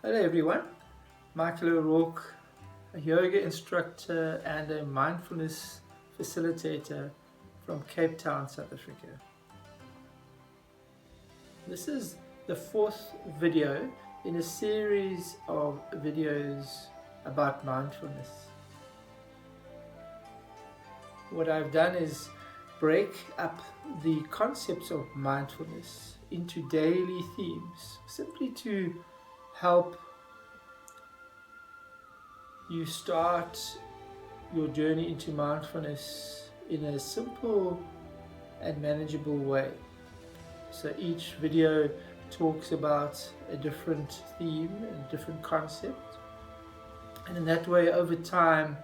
Hello everyone, Michael O'Rourke, a yoga instructor and a mindfulness facilitator from Cape Town, South Africa. This is the fourth video in a series of videos about mindfulness. What I've done is break up the concepts of mindfulness into daily themes, simply to help you start your journey into mindfulness in a simple and manageable way. So each video talks about a different theme and a different concept, and in that way over time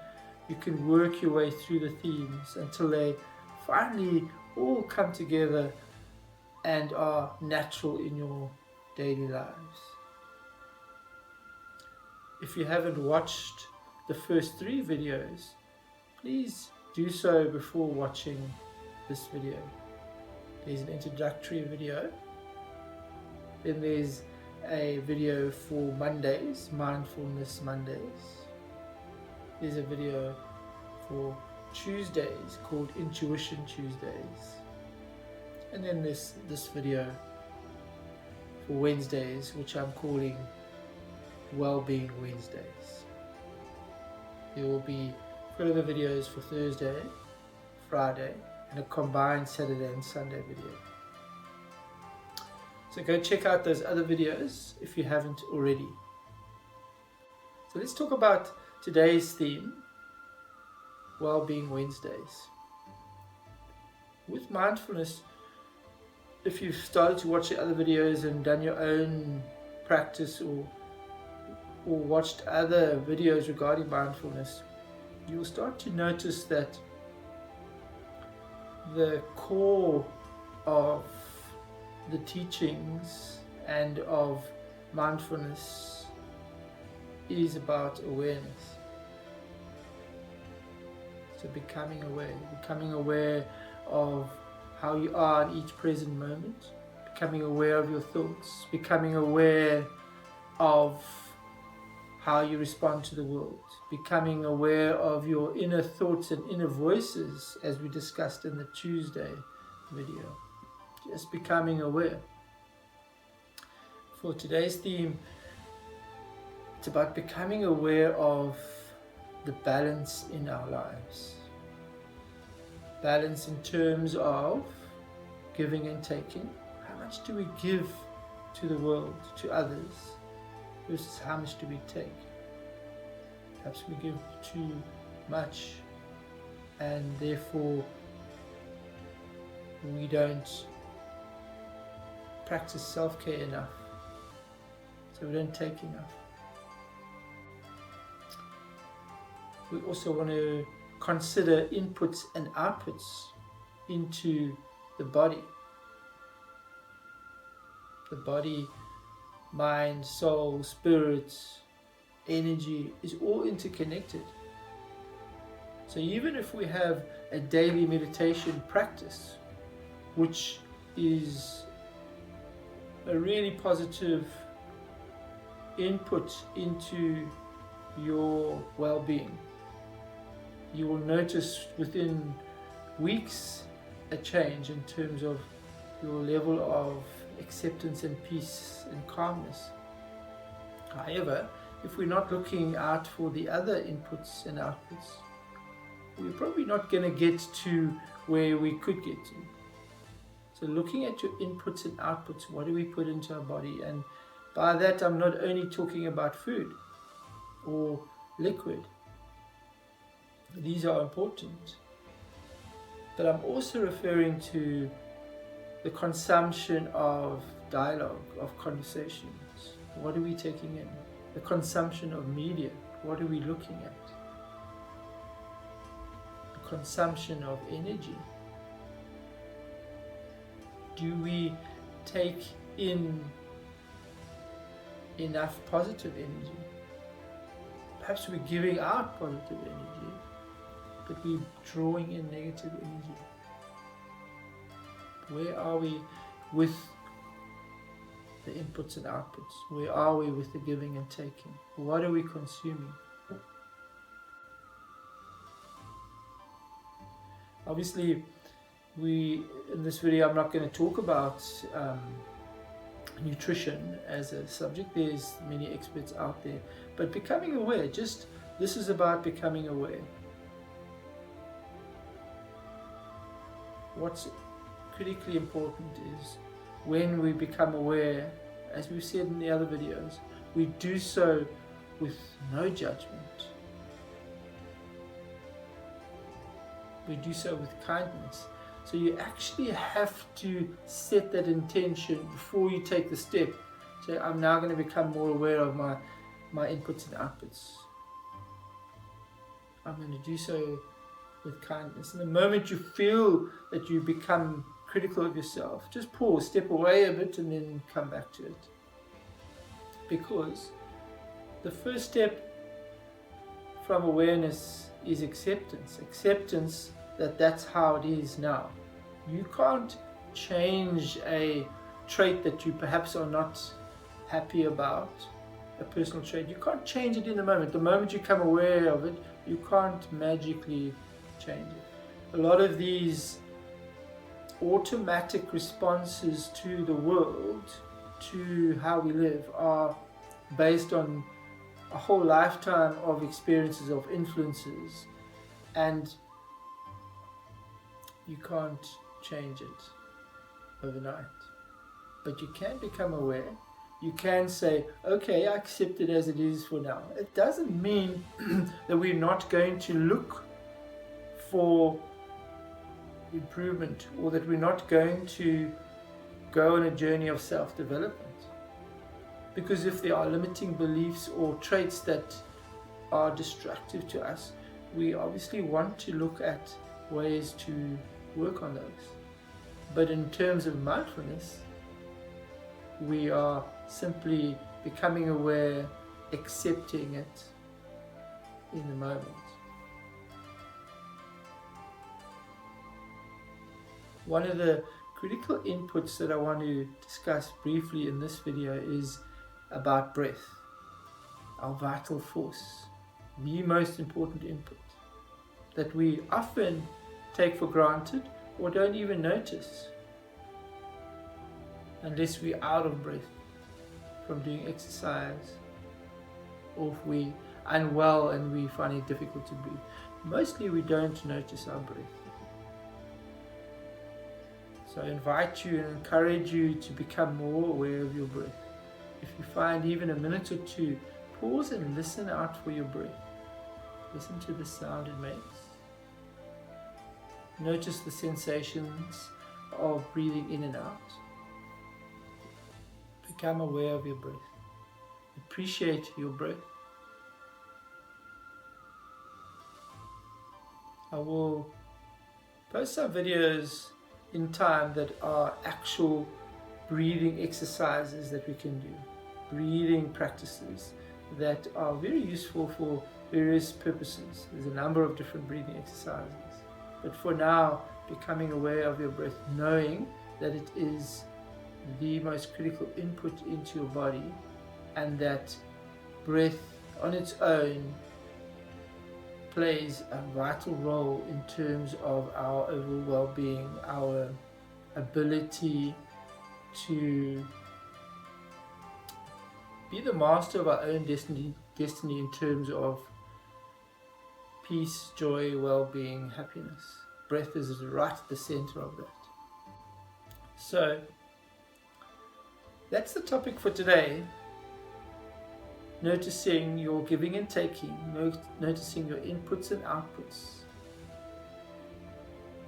you can work your way through the themes until they finally all come together and are natural in your daily lives. If you haven't watched the first 3 videos, please do so before watching this video. There's an introductory video, then there's a video for Mondays, Mindfulness Mondays. There's a video for Tuesdays called Intuition Tuesdays, and then this video for Wednesdays, which I'm calling Wellbeing Wednesdays. There will be further videos for Thursday, Friday, and a combined Saturday and Sunday video. So go check out those other videos if you haven't already. So let's talk about today's theme, Wellbeing Wednesdays. With mindfulness, if you've started to watch the other videos and done your own practice or watched other videos regarding mindfulness, you'll start to notice that the core of the teachings and of mindfulness is about awareness. So becoming aware of how you are in each present moment, becoming aware of your thoughts, becoming aware of how you respond to the world, becoming aware of your inner thoughts and inner voices, as we discussed in the Tuesday video. Just becoming aware. For today's theme, it's about becoming aware of the balance in our lives. Balance in terms of giving and taking. How much do we give to the world, to others, versus how much do we take? Perhaps we give too much, and therefore we don't practice self-care enough, so we don't take enough. We also want to consider inputs and outputs into the body. The body, mind, soul, spirit, energy is all interconnected. So even if we have a daily meditation practice, which is a really positive input into your well-being, you will notice within weeks a change in terms of your level of acceptance and peace and calmness. However, if we're not looking out for the other inputs and outputs, we're probably not going to get to where we could get to. So looking at your inputs and outputs, what do we put into our body? And by that I'm not only talking about food or liquid. These are important. But I'm also referring to the consumption of dialogue, of conversations. What are we taking in? The consumption of media. What are we looking at? The consumption of energy. Do we take in enough positive energy? Perhaps we're giving out positive energy, but we're drawing in negative energy. Where are we with the inputs and outputs. Where are we with the giving and taking? What are we consuming? Obviously, in this video, I'm not going to talk about nutrition as a subject. There's many experts out there, but becoming aware, this is about becoming aware. What's critically important is when we become aware, as we've said in the other videos, we do so with no judgment. We do so with kindness. So you actually have to set that intention before you take the step. Say, I'm now going to become more aware of my inputs and outputs. I'm going to do so with kindness. And the moment you feel that you become critical of yourself, just pause, step away a bit, and then come back to it. Because the first step from awareness is acceptance. Acceptance that that's how it is now. You can't change a trait that you perhaps are not happy about, a personal trait. You can't change it in the moment. The moment you become aware of it, you can't magically change it. A lot of these automatic responses to the world, to how we live, are based on a whole lifetime of experiences, of influences, and you can't change it overnight. But you can become aware. You can say, okay, I accept it as it is for now. It doesn't mean that we're not going to look for improvement, or that we're not going to go on a journey of self-development. Because if there are limiting beliefs or traits that are destructive to us, we obviously want to look at ways to work on those. But in terms of mindfulness, we are simply becoming aware, accepting it in the moment. One of the critical inputs that I want to discuss briefly in this video is about breath, our vital force, the most important input that we often take for granted or don't even notice unless we're out of breath from doing exercise, or if we're unwell and we find it difficult to breathe. Mostly we don't notice our breath. So I invite you and encourage you to become more aware of your breath. If you find even a minute or two, pause and listen out for your breath. Listen to the sound it makes. Notice the sensations of breathing in and out. Become aware of your breath. Appreciate your breath. I will post some videos in time that are actual breathing exercises that we can do, breathing practices that are very useful for various purposes. There's a number of different breathing exercises, but for now, becoming aware of your breath, knowing that it is the most critical input into your body, and that breath on its own plays a vital role in terms of our overall well-being, our ability to be the master of our own destiny in terms of peace, joy, well-being, happiness. Breath is right at the center of that. So that's the topic for today. Noticing your giving and taking, noticing your inputs and outputs,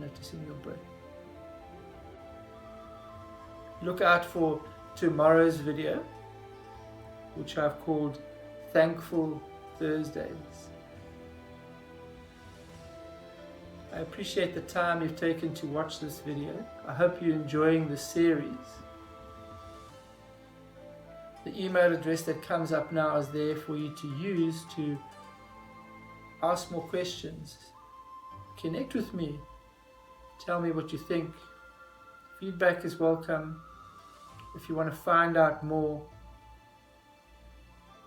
noticing your breath. Look out for tomorrow's video, which I've called Thankful Thursdays. I appreciate the time you've taken to watch this video. I hope you're enjoying the series. The email address that comes up now is there for you to use to ask more questions. Connect with me. Tell me what you think. Feedback is welcome. if you want to find out more,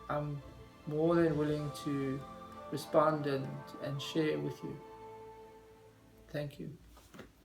I'm more than willing to respond and share with you. Thank you.